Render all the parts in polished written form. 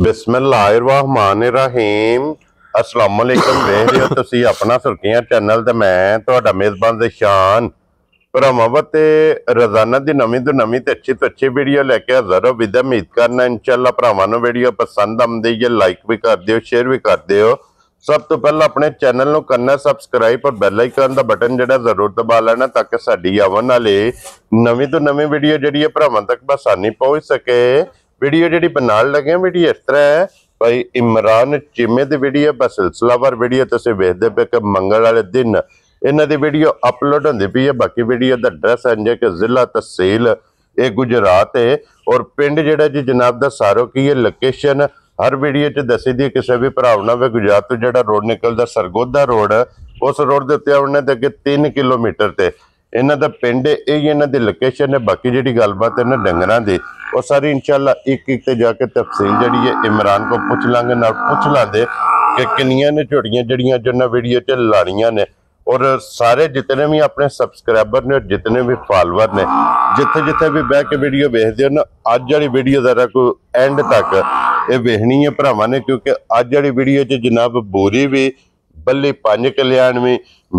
बिस्मिल्लाहिर्रहमानिर्रहीम अस्सलाम वालेकुम। देख रहे हो तुसी अपना सुर्खियां चैनल ते मैं तुहाडा मेजबान ज़शान भरावां ते रोजाना दी नवीं तो नवीं ते अच्छी वीडियो लेके हाज़र हो। विद उम्मीद करना इंशाअल्लाह भरावां नूं वीडियो पसंद आउंदी है, लाइक भी कर दिओ, शेयर भी कर दिओ। सब तो पहला अपने चैनल नूं करना सबसक्राइब और बैल आइकन दा बटन जिहड़ा जरूर दबा लेना ताकि साडी आवन वाली नवीं तो नवीं वीडियो जिहड़ी है भरावां तक बसानी पहुंच सके। वीडियो जिहड़ी बनाण लगे वीडियो इस तरह है भाई इमरान चीमे दी वीडियो बस सिलसिलावार वीडियो तुसीं वेखदे पे कि मंगल वाले दिन इन्हां दी वीडियो अपलोड होंदी पई है। बाकी वीडियो दा एड्रैस है कि जिला तहसील ये गुजरात है और पिंड जिहड़ा जी जनाब दा सारो की है लोकेशन हर वीडियो च दसी दी। किसी भी भराव ना वे गुजरात तो जिहड़ा रोड निकलदा सरगोदा रोड उस रोड दे उत्ते आउणे दे अगे 3 किलोमीटर ते इन्हां दा पिंड यही इन्हां दी लोकेशन है। बाकी जिहड़ी गलबात है ना डंगरां दी वो सारी इंशाअल्लाह एक ते जाके तफसील जिहड़ी है इमरान को पूछ लांगे ना पूछ लांदे कि किन्नियां ने झोटियां जिहड़ियां जो ना वीडियो च लाणियां ने। और सारे जितने भी अपने सब्सक्राइबर ने और जितने भी फॉलोअर ने जिथे जिथे भी बह के वीडियो वेखदे हो ना अज वाली वीडियो जरा कोई एंड तक ये वेखनी है भरावां ने, क्योंकि अज वाली वीडियो च जनाब बोरी भी बल्ली पंज कल्याण भी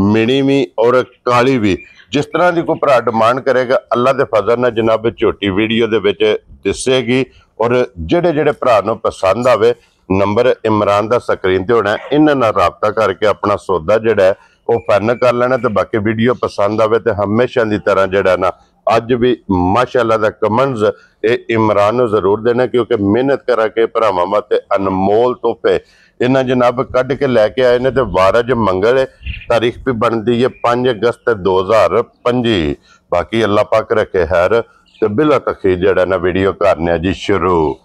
मिनी भी और काली भी जिस तरह की कोई भरा डिमांड करेगा अल्लाह के फजल नाल जनाब झोटी वीडियो दे विच दिसेगी। और जिहड़े जिहड़े भरा नूं पसंद आवे नंबर इमरान दा स्क्रीन ते होना है, इन्हां नाल राबता करके अपना सौदा जिहड़ा है वो फाइनल कर लेना। तो बाकी वीडियो पसंद आवे तो हमेशा की तरह जिहड़ा ना अज भी माशाअल्लाह दा कमेंट्स ये इमरान नूं जरूर देना, क्योंकि मेहनत करा के भरावां वास्ते अनमोल तोहफे इन्हां जनाब कढ़ के लैके आए ने। तो वार अज मंगल है, तारीख भी बनती है 5 अगस्त 2025। बाकी अल्लाह पाक रखे खैर तो बिला तखीर जिहड़ा ना वीडियो करने जी शुरू।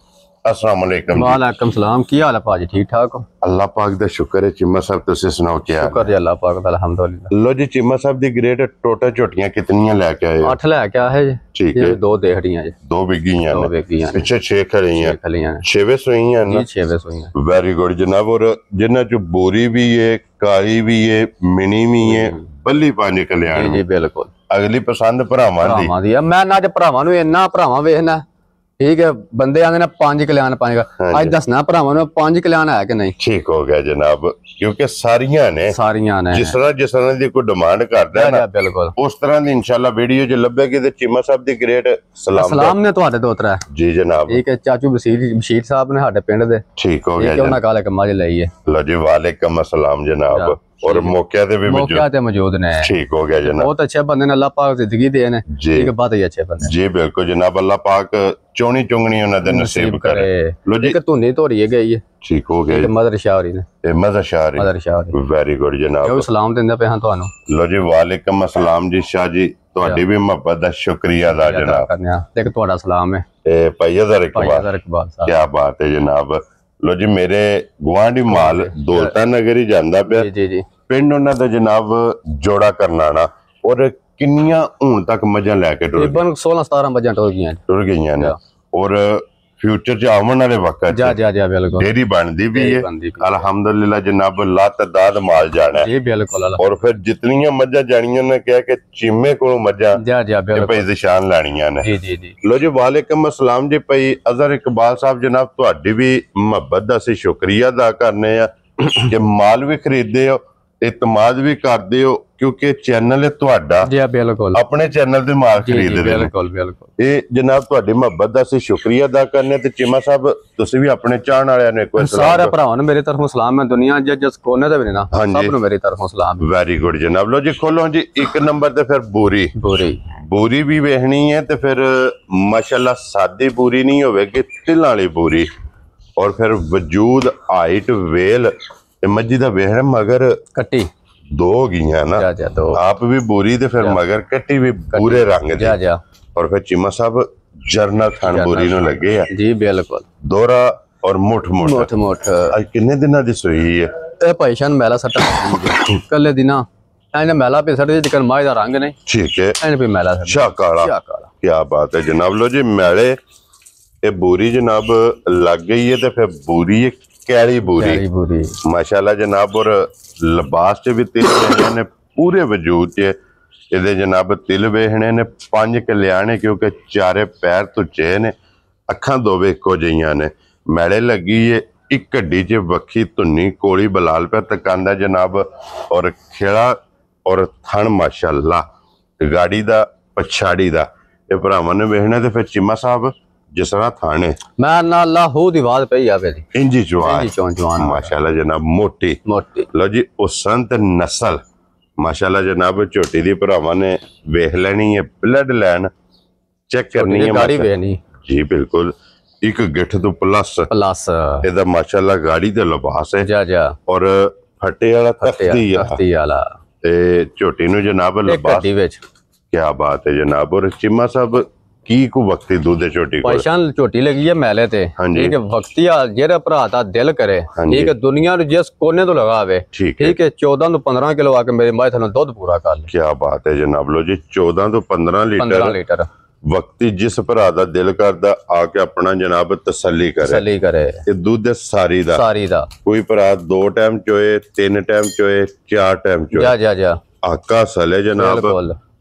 अस्सलाम वालेकुम। वालेकुम सलाम। की हाल है भाजी? ठीक ठाक हो? अल्लाह पाक दा शुक्र है। चिम्मा साहब तुसीं सुनाओ क्या? शुक्र है अल्लाह पाक दा अल्हम्दुलिल्लाह। लो जी चिम्मा साहब दी ग्रेड टोटल झोटियां कितनियां लेके आए? 8 लेके आए जी। ठीक है। 2 देहड़ियां जी। 2 बिगियां दो बिगियां ने। पीछे 6 खड़ियां 6वें सोईयां ना? 6वें सोईयां। वेरी गुड जनाब। और जिन्हां चो बोरी भी है, काली भी है, मिनी भी है, बल्ली पांच कल्याण जी बिल्कुल। अगली पसंद भरावां दी। मैं ना भरावां नूं इन्ना भरावां वेखना ठीक है। बंदे आंदे ने 5 कल्याण 5 अज दसना भरावां नूं 5 कल्याण है कि नहीं। ठीक हो गया जनाब, क्योंकि सारियां ने जिस तरह दी कोई डिमांड करदा है ना बिल्कुल उस तरह दी इंशाल्लाह वीडियो जो लभेगी। ते चिम्मा साहब दी ग्रेट सलाम ने तुहाडे दोतरा जी जनाब। ठीक है। चाचू बशीर साहब ने साडे पिंड दे। ठीक हो गया। उन्हां काले कम्मा च लई है। लो जी वालेकुम अस्सलाम जनाब। और मौके ते भी मौजूद ने। ठीक हो गया जनाब। बहुत अच्छे बंदे ने, अल्लाह पाक जिंदगी दे ने जी। बहुत ही अच्छे बंदे जी बिल्कुल जनाब। अल्लाह पाक चोनी चुंगनी उन्हां दे नसीब करे। लो जी धुनी धोरी गई है। ठीक हो गया। मदर शाहरी ने मदर शाहरी वेरी गुड जनाब। सलाम दिंदे पे हां तुहानू। लो जी वालेकुम अस्सलाम जी शाह जी। ਤੁਹਾਡੀ ਵੀ ਮੁਹੱਬਤ ਦਾ ਸ਼ੁਕਰੀਆ ਦਾ ਜਨਾਬ। ਦੇਖ ਤੁਹਾਡਾ ਸਲਾਮ ਹੈ ਇਹ ਭਾਈ ਅਜ਼ਰ ਇਕਬਾਲ ਸਾਹਿਬ। ਕੀ ਬਾਤ ਹੈ ਜਨਾਬ। ਲੋ ਜੀ ਮੇਰੇ ਗੁਆਂਢੀ ਮਾਲ ਦੌਲਤਾ ਨਗਰ ਹੀ ਜਾਂਦਾ ਪਿਆ ਜੀ ਜੀ। ਪਿੰਡ ਉਹਨਾਂ ਦਾ ਜਨਾਬ ਜੋੜਾ ਕਰਨਾਣਾ ਔਰ ਕਿੰਨੀਆਂ ਹੁਣ ਤੱਕ ਮੱਝਾਂ ਲੈ ਕੇ ਟੁਰ ਗਏ? 16-17 ਮੱਝਾਂ ਟੁਰ ਗਈਆਂ ਨੇ। ਔਰ फ्यूचर च आवन वाले वक्त डेयरी बनती भी है अल्हम्दुलिल्लाह जनाब। लातादाद माल जाना है बिल्कुल। और फिर जितनियां मज्जां जानियां ने कह के चीमे को मज्जां भाई ज़शान लानियां ने। लो जी वालेकुम अस्सलाम जी। भाई अजहर इकबाल साहब जनाब तुहाडी भी मुहब्बत दा असीं शुक्रिया अदा करने आ कि माल भी खरीददे हो, इतमाद भी करदे हो, क्योंकि चैनल है तुहाडा जी बिल्कुल। अपने चैनल ते माल खरीददे बिल्कुल बिल्कुल। ये जनाब तुहाडी मुहब्बत दा असीं शुक्रिया अदा करने। ते चिम्मा साहब तुसीं भी अपने चाहण वालियां नूं एक बार सारे भरावां नूं मेरी तरफों सलाम है। दुनिया जिस कोने ते भी ना सब नूं मेरी तरफों सलाम। वेरी गुड जनाब। लो जी खोलो जी। एक नंबर ते फिर बोरी भी वेखनी है ते फिर माशाअल्लाह सादी बोरी नहीं होवेगी, तिल वाली बोरी। और फिर वजूद हाइट वेल मज्जी दा वेख मगर कट्टी 2 हो गई ना आप भी बोरी ते फिर मगर कट्टी भी पूरे रंग दी। और फिर चिम्मा साहब जरनल थान बोरी नूं लगे है जी बिल्कुल। दोहरा और मुठ आज किन्ने दिनां दी सोई है? ए भाई शान मैला सट्टा कल्ले दिना एने मैला पे सट जिकन माय दा रंग नहीं। ठीक है। एने पे मैला शाकाला क्या बात है जनाब। लो जी मैले ये बोरी जनाब लग गई है ते फिर बोरी कैरी बोरी माशाल्लाह जनाब। और लिबास च भी तिल वेखने ने पूरे वजूद च ये जनाब तिल वेखने ने 5 कल्याण, क्योंकि चारे पैर तुचे ने अखां दोवे इक्को जिहियां ने। ਮੈਲੇ ਲੱਗੀ ਏ ਇੱਕ ਗੱਡੀ 'ਚ ਵੱਖੀ ਧੁੰਨੀ ਕੋਲੀ ਬਲਾਲ ਪਿਆ ਤਕਾਂਦਾ ਜਨਾਬ ਔਰ ਖੇੜਾ ਔਰ ਥਣ ਮਾਸ਼ਾਅੱਲਾ ਗਾੜੀ ਦਾ ਪਛਾੜੀ ਦਾ ਇਹ ਭਰਾਵਾਂ ਨੇ ਵੇਖਣਾ ਤੇ ਫਿਰ ਚੀਮਾ ਸਾਹਿਬ ਜਿਸ ਤਰ੍ਹਾਂ ਥਾਣੇ ਮੈਂ ਨਾ ਲਾਹੂ ਦੀ ਆਵਾਜ਼ ਪਈ ਆਵੇ ਦੀ ਇੰਜੀ ਜਵਾਨ ਜਵਾਨ ਮਾਸ਼ਾਅੱਲਾ ਜਨਾਬ ਮੋਟੀ ਲੋ ਜੀ ਉਸੰਤ ਨਸਲ ਮਾਸ਼ਾਅੱਲਾ ਜਨਾਬ ਝੋਟੀ ਦੀ ਭਰਾਵਾਂ ਨੇ ਵੇਖ ਲੈਣੀ ਹੈ ਬਲੱਡ ਲਾਈਨ ਚੈੱਕ ਕਰਨੀ ਹੈ ਗਾੜੀ ਵੇਖਣੀ ਜੀ ਬਿਲਕੁਲ ਇੱਕ ਗਿੱਠ ਤੋਂ ਪਲੱਸ ਇਹਦਾ ਮਾਸ਼ਾਅੱਲਾ ਗਾੜੀ ਤੇ ਲਿਬਾਸ ਹੈ ਜਾ ਔਰ ਫੱਟੇ ਵਾਲਾ ਤਖਤੀ ਵਾਲਾ ਤੇ ਝੋਟੀ ਨੂੰ ਜਨਾਬ ਲਿਬਾਸ ਗੱਡੀ ਵਿੱਚ ਕੀ ਬਾਤ ਹੈ ਜਨਾਬ ਔਰ ਚੀਮਾ ਸਾਹਿਬ ਕੀ ਕੋ ਵਕਤੀ ਦੁੱਧ ਦੇ ਝੋਟੀ ਕੋਲ ਪੈਸ਼ਾਨ ਝੋਟੀ ਲੱਗੀ ਹੈ ਮੈਲੇ ਤੇ ਠੀਕ ਹੈ ਵਕਤੀ ਆ ਜਿਹੜਾ ਭਰਾ ਦਾ ਦਿਲ ਕਰੇ ਠੀਕ ਹੈ ਦੁਨੀਆ ਨੂੰ ਜਿਸ ਕੋਨੇ ਤੋਂ ਲਗਾਵੇ ਠੀਕ ਹੈ 14 ਤੋਂ 15 ਕਿਲੋ ਆ ਕੇ ਮੇਰੇ ਮਾਏ ਤੁਹਾਨੂੰ ਦੁੱਧ ਪੂਰਾ ਕਰ ਲੈ ਕੀ ਬਾਤ ਹੈ ਜਨਾਬ ਲੋ ਜੀ 14 ਤੋਂ 15 ਲੀਟਰ ਵਕਤੀ ਜਿਸ ਭਰਾ ਦਾ ਦਿਲ ਕਰਦਾ ਆ ਕੇ ਆਪਣਾ ਜਨਾਬ ਤਸੱਲੀ ਕਰੇ ਇਹ ਦੁੱਧ ਸਾਰੀ ਦਾ ਕੋਈ ਭਰਾ 2 ਟਾਈਮ ਚੋਏ 3 ਟਾਈਮ ਚੋਏ 4 ਟਾਈਮ ਚੋਏ ਜਾ ਆਕਾ ਸਲੇ ਜਨਾਬ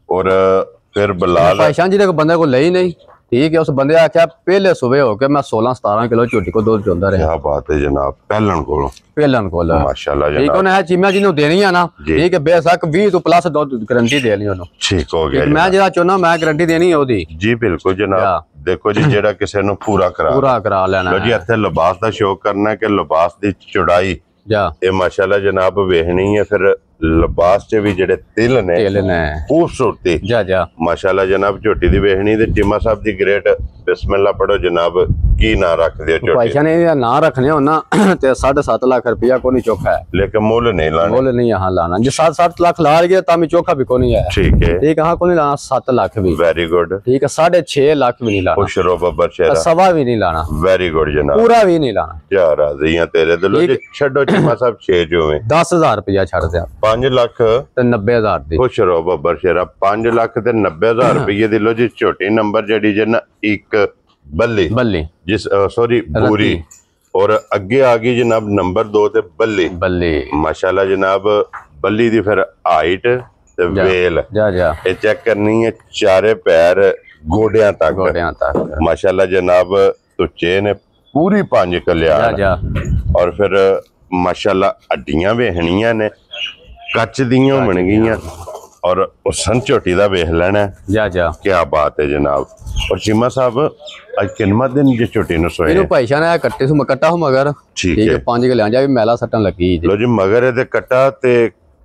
ਔਰ ਫਿਰ ਬਲਾਲ ਪੈਸ਼ਾਨ ਜਿਹਦੇ ਕੋ ਬੰਦੇ ਕੋ ਲਈ ਨਹੀਂ ਠੀਕ ਹੈ ਉਸ ਬੰਦੇ ਆਖਿਆ ਪਹਿਲੇ ਸਵੇਰ ਹੋ ਕੇ ਮੈਂ 16-17 ਕਿਲੋ ਝੋਟੀ ਕੋ ਦੁੱਧ ਚੋਂਦਾ ਰਿਹਾ ਕੀ ਬਾਤ ਹੈ ਜਨਾਬ ਪਹਿਲਣ ਕੋਲ ਮਾਸ਼ਾਅੱਲਾ ਜਨਾਬ ਠੀਕ ਉਹਨੇ ਚੀਮਾ ਜੀ ਨੂੰ ਦੇਣੀ ਆ ਨਾ ਠੀਕ ਹੈ ਬੇਸ਼ੱਕ 20 ਤੋਂ ਪਲੱਸ ਦੁੱਧ ਗਾਰੰਟੀ ਦੇ ਲਈ ਉਹਨੂੰ ਠੀਕ ਹੋ ਗਿਆ ਮੈਂ ਜਿਹੜਾ ਚਾਹੁੰਦਾ ਮੈਂ ਗਾਰੰਟੀ ਦੇਣੀ ਹੈ ਉਹਦੀ ਜੀ ਬਿਲਕੁਲ ਜਨਾਬ ਦੇਖੋ ਜੀ ਜਿਹੜਾ ਕਿਸੇ ਨੂੰ ਪੂਰਾ ਕਰਾ ਲੈਣਾ ਲੋ ਜੀ ਇੱਥੇ ਲਿਬਾਸ ਦਾ ਸ਼ੌਕ ਕਰਨਾ ਕਿ ਲਿਬਾਸ ਦੀ ਚੌੜਾਈ ਇਹ ਮਾਸ਼ਾਅੱਲਾ ਜਨਾਬ ਵੇਖਣੀ ਹੈ ਫਿਰ ਲਿਬਾਸ 'ਚ ਵੀ ਜਿਹੜੇ ਤਿਲ ਨੇ ਖੂਬਸੂਰਤੀ ਜਾ ਮਾਸ਼ਾਅੱਲਾ ਜਨਾਬ ਝੋਟੀ ਦੀ ਵੇਖਣੀ ਤੇ ਚੀਮਾ ਸਾਹਿਬ ਦੀ ਗ੍ਰੇਟ ਬਿਸਮਿਲ੍ਲਾ ਪੜੋ ਜਨਾਬ ਕੀ ਨਾਂ ਰੱਖਦੇ ਹੋ ਝੋਟੀ ਪੈਸਾ ਨੇ ਨਾਂ ਰੱਖਣੇ ਹੋਣਾ ਤੇ 7.5 ਲੱਖ ਰੁਪਇਆ ਕੋਈ ਨਹੀਂ ਚੋਖਾ ਹੈ ਲੇਕਿਨ ਮੁੱਲ ਨਹੀਂ ਲਾਣਾ ਜੇ 7 ਲੱਖ ਲਾ ਗਿਆ ਤਾਂ ਵੀ ਚੋਖਾ ਵੀ ਕੋਈ ਨਹੀਂ ਹੈ ਠੀਕ ਹਾਂ ਕੋਈ ਨਹੀਂ ਲਾਣਾ 7 ਲੱਖ ਵੀ ਵੈਰੀ ਗੁੱਡ ਠੀਕ ਹੈ 6.5 ਲੱਖ ਵੀ ਨਹੀਂ ਲਾਣਾ ਖੁਸ਼ ਰਹੋ ਬੱਬਰ ਸ਼ੇਰਾ ਸਵਾ ਵੀ ਨਹੀਂ ਲਾਣਾ ਵੈਰੀ ਗੁੱਡ ਜਨਾਬ ਪੂਰਾ ਵੀ ਨਹੀਂ ਲਾਣਾ ਕੀ ਰਾਜ਼ੀਆਂ ਤੇਰੇ ਦਿਲੋਂ ਜੀ ਛੱਡੋ ਚੀਮਾ ਸਾਹਿਬ 6 ਜੋਵੇਂ 10000 ਰੁਪਇਆ ਛੱਡ ਦਿਆਂ 5 ਲੱਖ ਤੇ 90000 ਦੀ ਖੁਸ਼ ਰਹੋ ਬੱਬਰ ਸ਼ੇਰਾ 5 ਲੱਖ ਤੇ 90000 ਰੁਪਏ ਦੀ ਲੋ ਜੀ ਛੋਟੀ ਨੰਬਰ ਜਿਹੜੀ ਜੇ ਨਾ ਇੱਕ ਬੱਲੀ ਜਿਸ ਸੌਰੀ ਬੂਰੀ ਔਰ ਅੱਗੇ ਆ ਗਈ ਜਨਾਬ ਨੰਬਰ 2 ਤੇ ਬੱਲੀ ਮਾਸ਼ਾਅੱਲਾ ਜਨਾਬ ਬੱਲੀ ਦੀ ਫਿਰ ਹਾਈਟ ਤੇ ਵੇਲ ਜਾ ਇਹ ਚੈੱਕ ਕਰਨੀ ਹੈ ਚਾਰੇ ਪੈਰ ਗੋਡਿਆਂ ਤੱਕ ਮਾਸ਼ਾਅੱਲਾ ਜਨਾਬ ਤੁਚੇ ਨੇ ਪੂਰੀ 5 ਕਲਿਆਣ ਔਰ ਫਿਰ ਮਾਸ਼ਾਅੱਲਾ ਹੱਡੀਆਂ ਵੇਖਣੀਆਂ ਨੇ ਕੱਚ ਦੀਆਂ ਬਣ ਗਈਆਂ ਔਰ ਉਹ ਸੰਚੋਟੀ ਦਾ ਵੇਖ ਲੈਣਾ ਜਾ ਕੀ ਬਾਤ ਹੈ ਜਨਾਬ ਔਰ ਚੀਮਾ ਸਾਹਿਬ ਅੱਜ ਕਿੰਨਾ ਦਿਨ ਜੇ ਛੋਟੀ ਨੂੰ ਸੋਏ ਇਹਨੂੰ ਪੈਸਾ ਨਾ ਕੱਟੇ ਸੂ ਕੱਟਾ ਹੋ ਮਗਰ ਠੀਕ ਹੈ 5 ਕਿਲਿਆਂ ਜਾ ਵੀ ਮੈਲਾ ਸੱਟਣ ਲੱਗੀ ਲੋ ਜੀ ਮਗਰ ਇਹਦੇ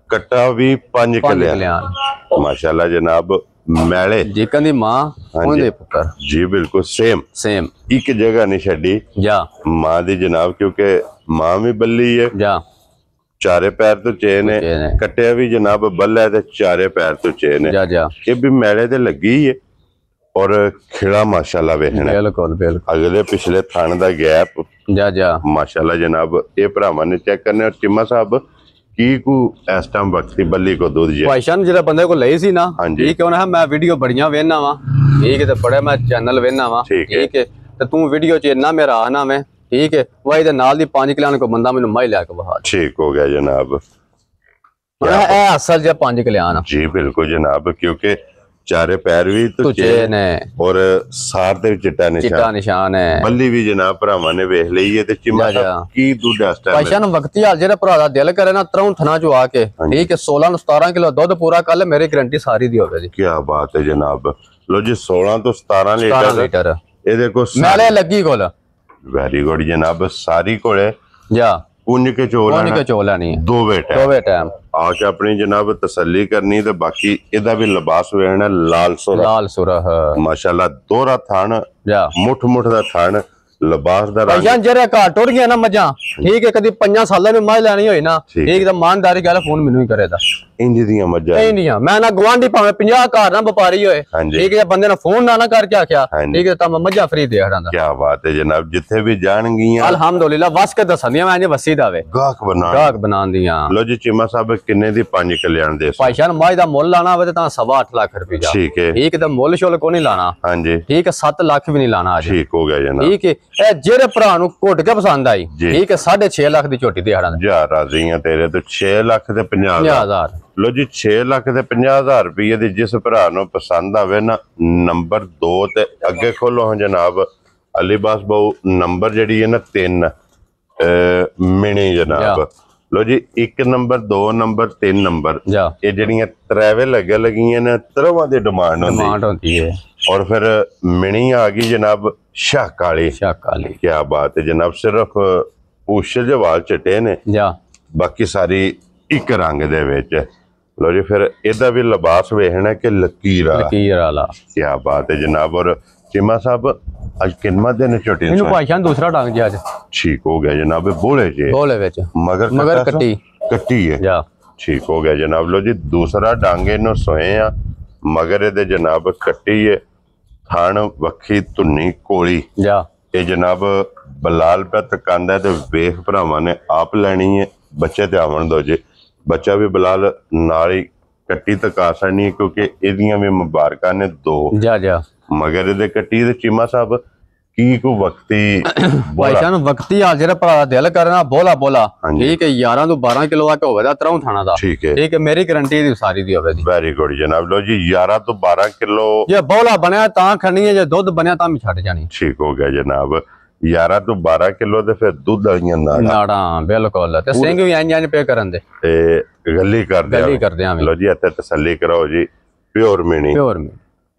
ਕੱਟਾ ਵੀ 5 ਕਿਲਿਆਂ ਮਾਸ਼ਾਅੱਲਾ ਜਨਾਬ ਮੈਲੇ ਜੇਕਨ ਦੀ ਮਾਂ ਉਹਦੇ ਪੁੱਤਰ ਜੀ ਬਿਲਕੁਲ ਸੇਮ ਇੱਕ ਜਗ੍ਹਾ ਨਹੀਂ ਛੱਡੀ ਮਾਂ ਦੀ ਜਨਾਬ ਕਿਉਂਕਿ ਮਾਂ ਵੀ ਬੱਲੀ ਹੈ ਚਾਰੇ ਪੈਰ ਤੋਂ ਚੇਨ ਹੈ ਕੱਟਿਆ ਵੀ ਜਨਾਬ ਬੱਲਾ ਤੇ ਚਾਰੇ ਪੈਰ ਤੋਂ ਚੇਨ ਹੈ ਇਹ ਵੀ ਮੈਲੇ ਤੇ ਲੱਗੀ ਹੈ ਔਰ ਖਿੜਾ ਮਾਸ਼ਾਅੱਲਾ ਵੇਖਣਾ ਬਿਲਕੁਲ ਅਗਲੇ ਪਿਛਲੇ ਥਣ ਦਾ ਗੈਪ ਮਾਸ਼ਾਅੱਲਾ ਜਨਾਬ ਇਹ ਭਰਾਵਾਂ ਨੇ ਚੈੱਕ ਕਰਨੇ ਔਰ ਚੀਮਾ ਸਾਹਿਬ ਕੀ ਕੋ ਇਸ ਟਾਈਮ ਵਕਤੀ ਬੱਲੀ ਕੋ ਦੁੱਧ ਜੀ ਪੈਸ਼ਨ ਜਿਹੜਾ ਬੰਦੇ ਕੋ ਲਈ ਸੀ ਨਾ ਇਹ ਕਿਉਂ ਨਾ ਮੈਂ ਵੀਡੀਓ ਬੜੀਆਂ ਵੇਖਣਾ ਵਾ ਠੀਕ ਹੈ ਤੇ ਬੜੇ ਮੈਂ ਚੈਨਲ ਵੇਖਣਾ ਵਾ ਠੀਕ ਹੈ ਤੇ ਤੂੰ ਵੀਡੀਓ ਚ ਇੰਨਾ ਮੇਰਾ ਆਣਾ ਮੈਂ ਠੀਕ ਹੈ ਵਾਈ ਦੇ ਨਾਲ ਦੀ 5 ਕਿਲਿਆਂ ਕੋ ਬੰਦਾ ਮੈਨੂੰ ਮਾਈ ਲੈ ਕੇ ਬਹਾ ਠੀਕ ਹੋ ਗਿਆ ਜਨਾਬ ਇਹ ਅਸਲ ਜੇ 5 ਕਿਲਿਆਂ ਜੀ ਬਿਲਕੁਲ ਜਨਾਬ ਕਿਉਂਕਿ ਚਾਰੇ ਪੈਰ ਵੀ ਤੁਚੇ ਨੇ ਔਰ ਸਾਰ ਦੇ ਚਿੱਟਾ ਨਿਸ਼ਾਨ ਹੈ ਬੱਲੀ ਵੀ ਜਨਾਬ ਭਰਾਵਾਂ ਨੇ ਵੇਖ ਲਈ ਹੈ ਤੇ ਚੀਮਾ ਸਾਹਿਬ ਕੀ ਦੁੱਧ ਇਸ ਟਾਈਮ ਪੈਸ਼ਾ ਨੂੰ ਵਕਤੀ ਹਾਲ ਜਿਹੜਾ ਭਰਾ ਦਾ ਦਿਲ ਕਰੇ ਨਾ ਤਰੋਂ ਥਣਾ ਚੋਂ ਆ ਕੇ ਠੀਕ ਹੈ 16 ਨੂੰ 17 ਕਿਲੋ ਦੁੱਧ ਪੂਰਾ ਕਰ ਲੈ ਮੇਰੀ ਗਾਰੰਟੀ ਸਾਰੀ ਦੀ ਹੋਵੇ ਜੀ ਕੀ ਬਾਤ ਹੈ ਜਨਾਬ ਲੋ ਜੀ 16 ਤੋਂ 17 ਲੀਟਰ ਇਹਦੇ ਕੋ ਨਾਲੇ ਲੱਗੀ ਕੋਲ ਵੈਰੀ ਗੁੱਡ ਜਨਾਬ ਸਾਰੀ ਕੋਲੇ ਪੁੰਜ ਕੇ ਚੋਲਾ ਨਹੀਂ ਦੋਵੇਂ ਟਾਈਮ ਆ ਕੇ ਆਪਣੀ ਜਨਾਬ ਤਸੱਲੀ ਕਰਨੀ ਤੇ ਬਾਕੀ ਇਹਦਾ ਵੀ ਲਿਬਾਸ ਵੇਖਣਾ ਲਾਲ ਸੁਰਖ ਮਾਸ਼ਾਅੱਲਾ ਦੋਹਰਾ ਥਣ ਮੁੱਠ ਦਾ ਥਣ ਲਿਬਾਸ ਦਾ ਰੰਗ ਜਿਹੜੇ ਘਾਟ ਟੁੱਟ ਗਿਆ ਨਾ ਮੱਝਾਂ ਠੀਕ ਹੈ ਕਦੀ 5 ਸਾਲਾਂ ਨੂੰ ਮੱਝ ਲੈਣੀ ਹੋਈ ਨਾ ਠੀਕ ਤਾਂ ਇਮਾਨਦਾਰੀ ਗੱਲ ਫੋਨ ਮੈਨੂੰ ਹੀ ਕਰੇਦਾ ਇੰਜ ਦੀਆਂ ਮੱਝਾਂ ਇੰਡੀਆਂ ਮੈਂ ਨਾ ਗਵਾਂਢੀ ਭਾਵੇਂ 50 ਘਰ ਨਾ ਵਪਾਰੀ ਹੋਏ ਠੀਕ ਹੈ ਬੰਦੇ ਨੇ ਫੋਨ ਨਾ ਕਰਕੇ ਆਖਿਆ ਠੀਕ ਹੈ ਤਾਂ ਮੈਂ ਮੱਝਾਂ ਫਰੀ ਦੇ ਹੜਾਂਦਾ ਕੀ ਬਾਤ ਹੈ ਜਨਾਬ ਜਿੱਥੇ ਵੀ ਜਾਣਗੀਆਂ ਅਲਹਮਦੁਲਿਲਾ ਵਸ ਕੇ ਦੱਸਣੀਆਂ ਮੈਂ ਵਸੀ ਦਾਵੇ ਗਾਹਕ ਬਣਾਉਂਦੀਆਂ ਲੋ ਜੀ ਚੀਮਾ ਸਾਹਿਬ ਕਿੰਨੇ ਦੀ 5 ਕਲਿਆਣ ਦੇ ਭਾਈਸ਼ਾਨ ਮੱਝ ਦਾ ਮੁੱਲ ਲਾਣਾ ਹੋਵੇ ਤਾਂ 8.5 ਲੱਖ ਰੁਪਇਆ ਠੀਕ ਹੈ ਤਾਂ ਮੁੱਲ ਸ਼ੁੱਲ ਕੋ ਨਹੀਂ ਲਾਣਾ ਠੀਕ ਹੈ 7 ਲੱਖ ਵੀ ਨਹੀਂ ਲਾਣਾ ਅੱਜ ਠੀਕ ਹੋ ਗਿਆ ਜਨਾਬ ਠੀਕ ਹੈ ਇਹ ਜਿਹੜੇ ਭਰਾ ਨੂੰ ਘੁੱਟ ਕੇ ਪਸੰਦ ਆਈ ਠੀਕ ਹੈ 6.5 ਲੱਖ ਦੀ ਝੋਟੀ ਦੇ ਹੜਾਂ ਜਾ ਰਾਜ਼ੀਆਂ ਤੇਰੇ ਤੋਂ 6 ਲੱਖ ਤੇ 50,000 ਲੋ ਜੀ 6 ਲੱਖ ਤੇ 50,000 ਰੁਪਏ ਦੀ ਜਿਸ ਭਰਾ ਨੂੰ ਪਸੰਦ ਆਵੇ ਨਾ ਨੰਬਰ 2 ਤੇ ਅੱਗੇ ਖੋਲੋ ਜਨਾਬ ਅਲੀਬਾਸ ਬਹੁ ਨੰਬਰ ਜਿਹੜੀ ਹੈ ਨਾ 3 ਮਿਣੀ ਜਨਾਬ। ਲੋ ਜੀ 1 ਨੰਬਰ 2 ਨੰਬਰ 3 ਨੰਬਰ ਇਹ ਜਿਹੜੀਆਂ ਟਰੈਵਲ ਲੱਗੀਆਂ ਨੇ ਤਰ੍ਹਾਂ ਦੀ ਡਿਮਾਂਡ ਹੁੰਦੀ ਹੈ। ਔਰ ਫਿਰ ਮਿਣੀ ਆ ਗਈ ਜਨਾਬ ਸ਼ਾਹ ਕਾਲੀ। ਕੀ ਬਾਤ ਹੈ ਜਨਾਬ, ਸਿਰਫ ਪੂਛ ਦੇ ਵਾਲ ਚਿੱਟੇ ਨੇ, ਬਾਕੀ ਸਾਰੀ ਇੱਕ ਰੰਗ ਦੇ ਵਿੱਚ। ਲੋ ਜੀ ਫਿਰ ਇਹਦਾ ਵੀ ਲਿਬਾਸ ਵੇਖਣਾ ਕਿ ਲਕੀਰ ਵਾਲਾ। ਕੀ ਬਾਤ ਹੈ ਜਨਾਬ। ਔਰ ਚੀਮਾ ਸਾਹਿਬ ਅੱਜ ਕਿੰਨਾ ਦਿਨ ਝੋਟੀ ਇਹਨੂੰ ਭਾਈਸ਼ਾਨ ਦੂਸਰਾ ਡੰਗ ਜੀ ਅੱਜ ਠੀਕ ਹੋ ਗਿਆ ਜਨਾਬ। ਬੋਲੇ ਵਿੱਚ ਮਗਰ ਕੱਟੀ ਹੈ ਠੀਕ ਹੋ ਗਿਆ ਜਨਾਬ। ਲੋ ਜੀ ਦੂਸਰਾ ਡੰਗ ਇਹਨੂੰ ਸੋਏ ਆ, ਮਗਰ ਇਹਦੇ ਜਨਾਬ ਕੱਟੀ ਹੈ। ਥਣ ਵੱਖੀ ਧੁੰਨੀ ਕੋਲੀ ਇਹ ਜਨਾਬ ਬਲਾਲ ਪੈ ਤਕਾਂਦਾ ਤੇ ਵੇਖ ਭਰਾਵਾਂ ਨੇ ਆਪ ਲੈਣੀ ਹੈ। ਬੱਚੇ ਤੇ ਆਵਣ ਦੋ ਜੀ, ਬੱਚਾ ਵੀ ਬਲਾਲ ਨਾਲ ਹੀ ਕੱਟੀ ਤਕਾ ਸਣੀ ਕਿਉਂਕਿ ਇਹਦੀਆਂ ਵੀ ਮੁਬਾਰਕਾਂ ਨੇ 2 ਮਗਰ ਇਹਦੇ ਕੱਟੀ ਦੇ। ਚੀਮਾ ਸਾਹਿਬ ਕੀ ਕੋ ਵਕਤੀ ਭਾਈਸ਼ਾਨ ਵਕਤੀ ਆ ਜਿਹੜਾ ਭਰਾ ਦਿਲ ਕਰਨਾ ਬੋਲਾ ਠੀਕ ਹੈ 11 ਤੋਂ 12 ਕਿਲੋ ਤੱਕ ਹੋਵੇ ਦਾ ਤਰ੍ਹਾਂ ਥਾਣਾ ਦਾ ਠੀਕ ਹੈ ਮੇਰੀ ਗਰੰਟੀ ਦੀ ਸਾਰੀ ਦੀ ਹੋਵੇ। ਵੈਰੀ ਗੁੱਡ ਜਨਾਬ। ਲੋ ਜੀ 11 ਤੋਂ 12 ਕਿਲੋ ਜੇ ਬੋਲਾ ਬਣਿਆ ਤਾਂ ਖੜਨੀ ਹੈ, ਜੇ ਦੁੱਧ ਬਣਿਆ ਤਾਂ ਵੀ ਛੱਡ ਜਾਣੀ। ਠੀਕ ਹੋ ਗਿਆ ਜਨਾਬ। 11 ਤੋਂ 12 ਕਿਲੋ ਤੇ ਫਿਰ ਦੁੱਧ ਵਾਲੀਆਂ ਨਾੜਾਂ ਬਿਲਕੁਲ ਤੇ ਸਿੰਘ ਵੀ ਇੰਜ ਪੇ ਕਰਨ ਦੇ ਤੇ ਗੱਲੀ ਕਰਦੇ ਆ। ਲੋ ਜੀ ਇੱਥੇ ਤਸੱਲੀ ਕਰਾਓ ਜੀ, ਪਿਓਰ ਮਿਣੀ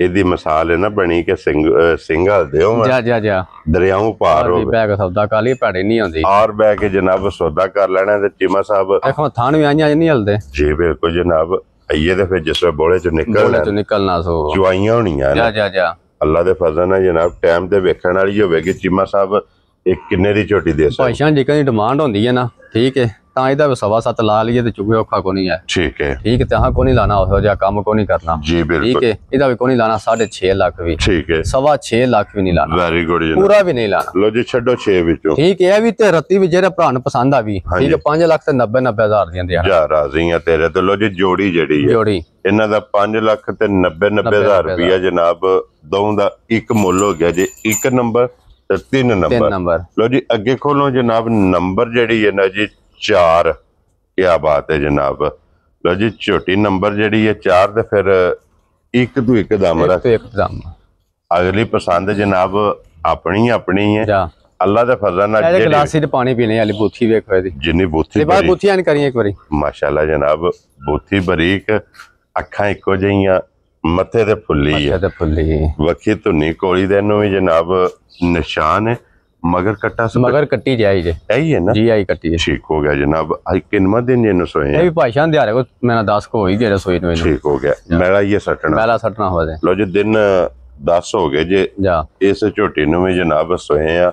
ਇਹਦੀ ਮਿਸਾਲ ਹੈ ਨਾ ਬਣੀ ਕਿ ਸਿੰਘਾਂ ਦਿਓ ਦਰਿਆਓਂ ਪਾਰ ਹੋ ਬੈਗ ਸੌਦਾ ਕਾਲੀ ਭੈੜੇ ਨਹੀਂ ਆਉਂਦੀ ਆਰ ਬੈ ਕੇ ਜਨਾਬ ਸੌਦਾ ਕਰ ਲੈਣਾ। ਤੇ ਚੀਮਾ ਸਾਹਿਬ ਦੇਖੋ ਥਾਣ ਵੀ ਆਈਆਂ ਨਹੀਂ ਹਲਦੇ ਜੀ ਬਿਲਕੁਲ ਜਨਾਬ। ਆਈਏ ਤੇ ਫਿਰ ਜਿਸ ਵੇ ਬੋਲੇ ਚੋਂ ਨਿਕਲਣਾ ਸੋ ਚੁਆਈਆਂ ਹੋਣੀਆਂ ਅੱਲਾ ਦੇ ਫਜ਼ਲ ਨਾਲ ਜਨਾਬ। ਟਾਈਮ ਤੇ ਵੇਖਣ ਵਾਲੀ ਹੋਵੇਗੀ। ਚੀਮਾ ਸਾਹਿਬ ਇਹ ਕਿੰਨੇ ਦੀ ਝੋਟੀ ਦੇ ਸਕਦੇ? ਭਾਈਸ਼ਾਨ ਜਿੱਕਾਂ ਦੀ ਡਿਮਾਂਡ ਹੁੰਦੀ ਹੈ ਨਾ ਠੀਕ ਹੈ ਤਾਂ ਇਹਦਾ 7.25 ਲਾ ਲਈਏ ਤੇ ਚੁੱਕੇ ਔਖਾ ਕੋ ਨਹੀਂ ਹੈ। ਠੀਕ ਹੈ ਤੇ ਹਾਂ ਕੋ ਨਹੀਂ ਲਾਣਾ ਉਹੋ ਜਿਹਾ ਕੰਮ ਕੋ ਨਹੀਂ ਕਰਨਾ ਜੀ ਬਿਲਕੁਲ ਠੀਕ ਹੈ। ਇਹਦਾ ਵੀ ਕੋ ਨਹੀਂ ਲਾਣਾ 6.5 ਲੱਖ ਵੀ ਠੀਕ ਹੈ 6.25 ਲੱਖ ਵੀ ਨਹੀਂ ਲਾਣਾ। ਵੈਰੀ ਗੁੱਡ ਜੀ, ਪੂਰਾ ਵੀ ਨਹੀਂ ਲਾਣਾ। ਲੋ ਜੀ ਛੱਡੋ 6 ਵਿੱਚੋਂ ਠੀਕ ਹੈ। ਇਹ ਵੀ ਤੇ ਰੱਤੀ ਵੀ ਜਿਹੜੇ ਭਰਾ ਨੂੰ ਪਸੰਦ ਆ ਵੀ ਠੀਕ ਹੈ 5 ਲੱਖ ਤੇ 90,000 ਦੀਆਂ ਦੇ ਜਾ ਰਾਜ਼ੀ ਆ ਤੇਰੇ ਤੇ। ਲੋ ਜੀ ਜੋੜੀ ਜਿਹੜੀ ਹੈ ਇਹਨਾਂ ਦਾ 5 ਲੱਖ ਤੇ 90,000 ਰੁਪਇਆ ਜਨਾਬ ਦੋਵਾਂ ਦਾ ਇੱਕ ਮੁੱਲ ਹੋ ਗਿਆ ਜੀ। 1 ਨੰਬਰ ਤੇ 3 ਨੰਬਰ। ਲੋ ਜੀ ਅੱਗੇ ਖੋਲੋ ਜਨਾਬ ਨੰਬਰ ਜਿਹੜੀ ਹੈ ਨਾ ਜੀ 4। क्या बात है जनाब। लो जी छोटी नंबर जी है 4 ਤੇ ਫਿਰ ਇੱਕ ਤੋਂ ਇੱਕ ਦਮ ਅਗਲੀ ਪਸੰਦ ਜਨਾਬ ਆਪਣੀ ਹੈ। ਅੱਲਾ ਦੇ ਫਜ਼ਲ ਨਾਲ ਇਹ ਗਲਾਸੀ ਤੇ ਪਾਣੀ ਪੀਣੇ ਵਾਲੀ ਬੂਥੀ ਵੇਖੋ ਇਹਦੀ ਜਿੰਨੀ ਬੂਥੀ ਬਾਅਦ ਬੂਥੀਆਂ ਨਹੀਂ ਕਰੀਆਂ ਇੱਕ ਵਾਰੀ ਮਾਸ਼ਾਅੱਲਾ ਜਨਾਬ। ਬੂਥੀ ਬਰੀਕ, ਅੱਖਾਂ ਇੱਕੋ ਜਿਹੀਆਂ, ਮੱਥੇ ਤੇ ਫੁੱਲੀ ਵੱਖੀ ਧੁੰਨੀ ਕੋਲੀ ਦੇ ਨੂੰ ਵੀ ਜਨਾਬ ਨਿਸ਼ਾਨ ਹੈ। मगर कट्टा मगर कट्टी जाई जे यही है ना जी आई कट्टी है। ठीक हो गया जनाब। आज किन्ना दिन ये सोए ये भी भाईशान दिहाड़े को मैंने 10 को ही गया सोई में ठीक हो गया। मेला ये सटना हो जाए। लो जी दिन 10 हो गए जे इस झोटी नु में जनाब सोए आ।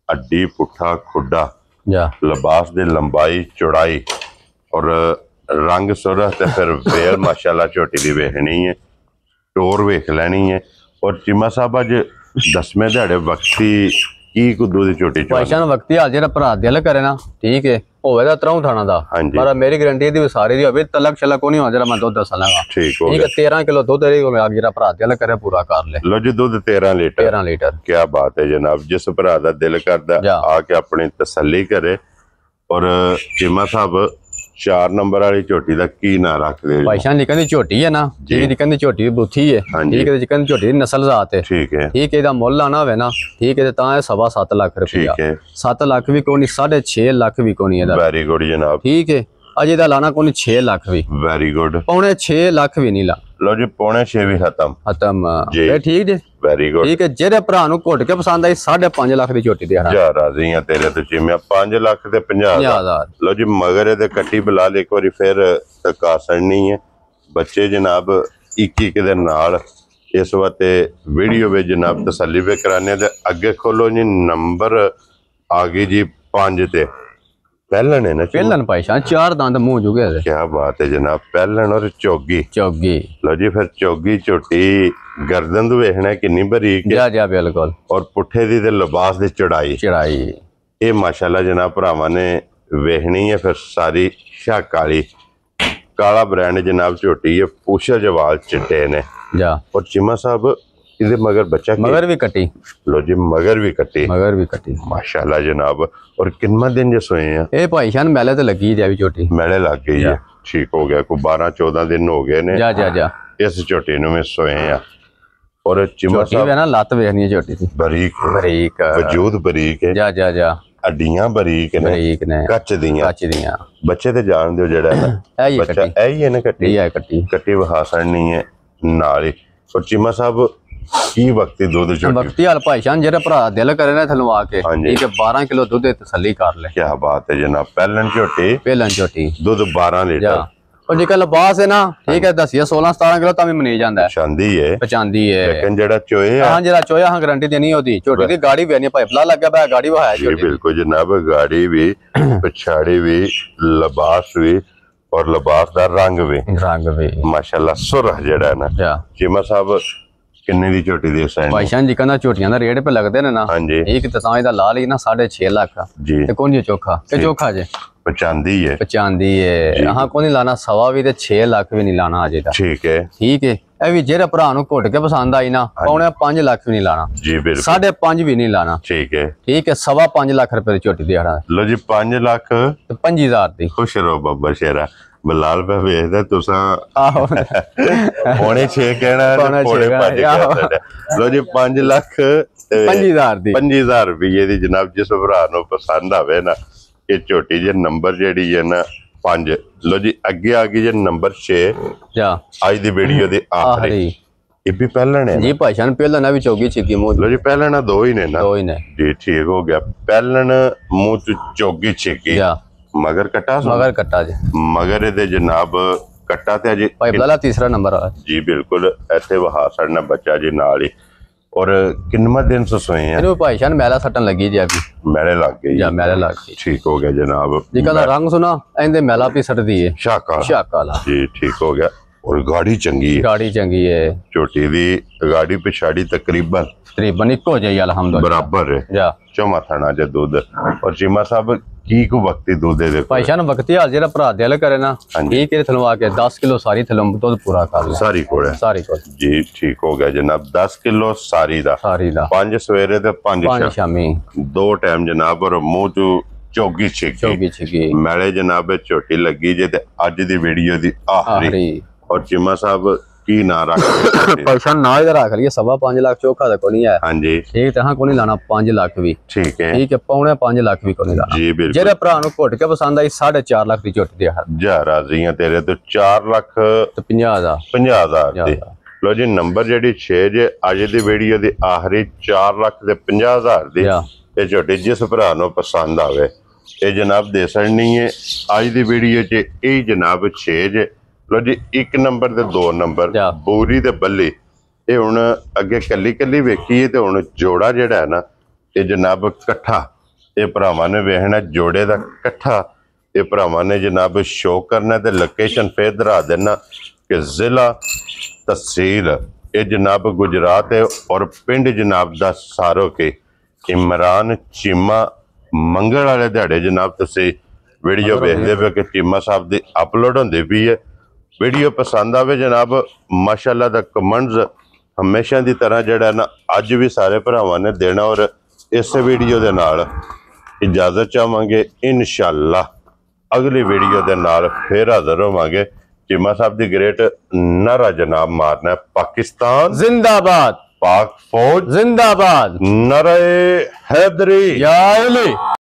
अड्डी पुट्ठा खुड्डा लिबास दी लंबाई चौड़ाई और रंग सुरह ते फिर वेल माशाल्लाह झोटी दी वेखनी है, टोर वेख लेनी है। और चीमा साहब अज 10वें दिहाड़े वक्ती ਕੀ ਕੁੱਦੂ ਦੀ ਝੋਟੀ ਭਾਈਸ਼ਾਨ ਵਕਤੀ ਆ ਜਿਹੜਾ ਭਰਾ ਦਿਲ ਕਰੇ ਨਾ ਠੀਕ ਹੈ ਹੋਵੇ ਦਾ ਤਰ੍ਹਾਂ ਥਾਣਾ ਦਾ ਪਰ ਮੇਰੀ ਗਰੰਟੀ ਦੀ ਸਾਰੀ ਦੀ ਹੋਵੇ ਤਲਕ ਛਲਕ ਕੋ ਨਹੀਂ ਹੋ ਜਿਹੜਾ ਮੈਂ ਦੁੱਧ ਦੱਸ ਲਾਂਗਾ। ਠੀਕ ਹੋ ਗਿਆ 13 ਕਿਲੋ ਦੁੱਧ ਦੇ ਕੋ ਮੈਂ ਜਿਹੜਾ ਭਰਾ ਦਿਲ ਕਰੇ ਪੂਰਾ ਕਰ ਲੈ। ਲੋ ਜੀ ਦੁੱਧ 13 ਲੀਟਰ ਕੀ ਬਾਤ ਹੈ ਜਨਾਬ। ਜਿਸ ਭਰਾ ਦਾ ਦਿਲ ਕਰਦਾ ਆ ਕੇ ਆਪਣੀ ਤਸੱਲੀ ਕਰੇ। ਔਰ ਚੀਮਾ ਸਾਹਿਬ 4 ਨੰਬਰ ਵਾਲੀ ਝੋਟੀ ਦਾ ਕੀ ਨਾਂ ਰੱਖਦੇ? ਭਾਈਸ਼ਾਨ ਦੀ ਕਹਿੰਦੀ ਝੋਟੀ ਹੈ ਨਾ ਜਿਹੜੀ ਦੀ ਕਹਿੰਦੀ ਝੋਟੀ ਦੀ ਬੁੱਥੀ ਹੈ ਠੀਕ ਹੈ। ਜਿਕਨ ਝੋਟੀ ਦੀ ਨਸਲ ਜ਼ਾਤ ਹੈ ਠੀਕ ਹੈ ਇਹਦਾ ਮੁੱਲ ਲਾਣਾ ਹੋਵੇ ਨਾ ਠੀਕ ਹੈ ਤਾਂ ਇਹ 7.25 ਲੱਖ ਰੁਪਇਆ 7 ਲੱਖ ਵੀ ਕੋਈ ਨਹੀਂ 6.5 ਲੱਖ ਵੀ ਕੋਈ ਨਹੀਂ ਇਹਦਾ। ਵੈਰੀ ਗੁੱਡ ਜਨਾਬ। ਠੀਕ ਹੈ ਅਜੇ ਦਾ ਲਾਣਾ ਕੋਈ 6 ਲੱਖ ਵੀ ਵੈਰੀ ਗੁੱਡ। ਪੌਣੇ 6 ਲੱਖ ਵੀ ਨਹੀਂ ਲਾ। ਲੋ ਜੀ ਪੌਣੇ 6 ਵੀ ਖਤਮ ਇਹ ਠੀਕ ਜੇ ਵੈਰੀ ਗੁੱਡ ਠੀਕ ਹੈ। ਜਿਹੜੇ ਭਰਾ ਨੂੰ ਘੁੱਟ ਕੇ ਪਸੰਦ ਆਈ 5.5 ਲੱਖ ਦੀ ਝੋਟੀ ਦੇ ਜਾ ਰਾਜ਼ੀ ਆ ਤੇਰੇ ਤੇ ਚੀਮਿਆ 5 ਲੱਖ ਤੇ 50,000। ਲੋ ਜੀ ਮਗਰ ਇਹਦੇ ਕੱਟੀ ਬਲਾਲ ਇੱਕ ਵਾਰੀ ਫਿਰ ਤਕਾ ਸੜਨੀ ਹੈ। ਬੱਚੇ ਜਨਾਬ ਇੱਕ ਦੇ ਨਾਲ ਇਸ ਵਾਤੇ ਵੀਡੀਓ ਵਿੱਚ ਜਨਾਬ ਤਸੱਲੀ ਵੀ ਕਰਾਣੇ ਦੇ ਅੱਗੇ ਖੋਲੋ ਜੀ ਨੰਬਰ ਆ ਗਈ ਜੀ 5 ਤੇ ਪਹਿਲਣ है ना ਪਹਿਲਣ ਭਾਈਸ਼ਾਨ 4 ਦੰਦ ਮੂੰਹ ਜੁਗੇ क्या बात है जनाब। ਪਹਿਲਣ और चौगी लो जी फिर चौगी झोटी गर्दन तो वेखना किन्नी बरीक जा बिल्कुल और पुट्ठे दी ते लिबास दी चढ़ाई ये माशाल्लाह जनाब भरावां ने वेखनी है। फिर सारी शाह काली काला ब्रांड जनाब झोटी है। पूछल जवाल चिट्टे ने और चिमा साहब इधे मगर बच्चा मगर भी कटी लो जी मगर भी कटी माशाल्लाह जनाब। और कितना दिन जो सोए हैं ए भाईशान मेले तो लगी जाए झोटी मेले लग गई है ठीक हो गया। कोई 12-14 दिन हो गए ने जा इस झोटी नु में सोए हैं। और चीमा साहब ना लत वेखनी है छोटी सी बरीक बरीक वजूद बरीक है जा जा जा हड्डियां बरीक ने कच्च दियां बच्चे ते जान दियो जेड़ा ना बच्चा ऐही है ना कट्टी वहा सड़नी है नाल ही और चीमा साहब की वक्ती दूध वक्ती हाल भाईशान जेड़ा भरा दिल करे ना थलवा के ठीक है 12 किलो दूध तसल्ली कर ले। क्या बात है जनाब पहलन झोटी दूध 12 लीटर और जेकर लिबास है ना ठीक है दसिया 16-17 किलो तां भी मनी जांदा है पचांदी है लेकिन जेड़ा चोए है हां जेड़ा चोया हां गारंटी देनी होती छोटी दी गाड़ी भी नहीं पाइपला लग गया गाड़ी वहाया जी बिल्कुल जनाब गाड़ी भी पछाड़ी भी लिबास भी और लिबास दा रंग भी माशाल्लाह सुरह जेड़ा है ना चीमा साहब किन्ने दी झोटी दे साइन भाईशान जी कहना झोटियां दा रेट पे लगदे ने ना एक ते तां दा ला ली ना 6.5 लाख जी ते कोन जी चोखा जे पचांदी है हाँ को नहीं लाना सवा भी ते 6 लाख भी नहीं लाना अजे दा ठीक है ए भी जेरा भरा नु घुट के पसंद आई ना पौने 5 लाख भी नहीं लाना जी बिल्कुल 5.5 भी नहीं लाना ठीक है सवा 5 लाख रुपए दी झोटी दिहाड़ा लो जी 5 लाख ते 5000 दी खुश रहो बाबा शेरा बलाल पे वेखदा तुसा पौने 6 कहना पौने 5 कहना लो जी 5 लाख 5000 रुपये दी जनाब जिस भरा नु पसंद आवे ना ये झोटी जे नंबर जेडी है ना 5 लो जी अगे आ गई जे नंबर 6 आज दी वीडियो दे आखिरी ये भी पहलण है जी भाईशान पहलण है भी चौगी छिकी मुंह लो जी पहलण दो ही ने ना जी ठीक हो गया पहलण मुंह चौगी छिकी मगर कट्टा जी मगर ए जनाब कट्टा ते जी पाइपला तीसरा नंबर आ जी बिल्कुल ऐसे वहा सड़ना बच्चा जी नाल ही और किन्ना दिन से सोए हैं इन्हों भाईशान मैला सटन लगी जी अभी मैले लग गई मैले लग गई ठीक हो गया जनाब जी का रंग सुना इंदे मैला भी सट दी है शाकाला जी ठीक हो गया और गाड़ी चंगी है छोटी दी गाड़ी पिछाड़ी तकरीबन इको जी अल्हम्दुलिल्लाह बराबर है चौमा थाना जे दूध और चीमा साहब की को वक्ती दूध दे भाईशान वक्ती हाल जेरा भरा दिल करे ना ठीक है थलवा के 10 किलो सारी थलम दूध पूरा कर ले सारी कोड़े जी ठीक हो गया जनाब 10 किलो सारी दा 5 सवेरे ते 5 शामी 2 टाइम जनाब और मुंह चू चौगी छिकी मैले जनाब छोटी लगी जे ते अज दी वीडियो दी आखिरी और चीमा साहब की ना रख पैसा ना इधर रख लिया 5.5 लाख चोखा तो कोनी है हां जी ठीक है हां कोनी लाना 5 लाख भी ठीक है पौने 5 लाख भी कोनी लाना जी बिल्कुल जेरे भरा नु घुट के पसंद आई 4.5 लाख दी झोटी दे जा राजी हैं तेरे तो 4 लाख 50,000 दी लो जी नंबर जेडी 6 जे आज दी वीडियो दी आखिरी 4 लाख ते 50,000 दी ये झोटी जिस भरा नु पसंद आवे ये जनाब दे सड़नी है आज दी वीडियो च ए जनाब 6 जे लो जी 1 नंबर ते 2 नंबर बोरी ते बल्ली ये हुण अगे कली वेखी ते हुण जोड़ा जेड़ा है ना ये जनाब कट्ठा ये भरावां ने वेखना जोड़े दा कट्ठा ये भरावां ने जनाब शो करना ते लोकेशन फिर दरा देना कि जिला तहसील ये जनाब गुजरात है और पिंड जनाब दा सारो के इमरान चीमा मंगल वाले दिहाड़े जनाब तुसीं वीडियो वेखदे पे कि चीमा साहब दी अपलोड होंदी पई है वीडियो पसंद आवे जनाब माशाल्लाह दा कमेंट्स हमेशा दी तरह जड़ा ना अज भी सारे भरावां ने देना और इस वीडियो दे नाल इजाजत चाहांगे इंशाअल्लाह अगली वीडियो दे नाल फिर हाजिर होवांगे चीमा साहब दी ग्रेट नारा जनाब मारना पाकिस्तान जिंदाबाद पाक फौज जिंदाबाद नारे हैदरी या अली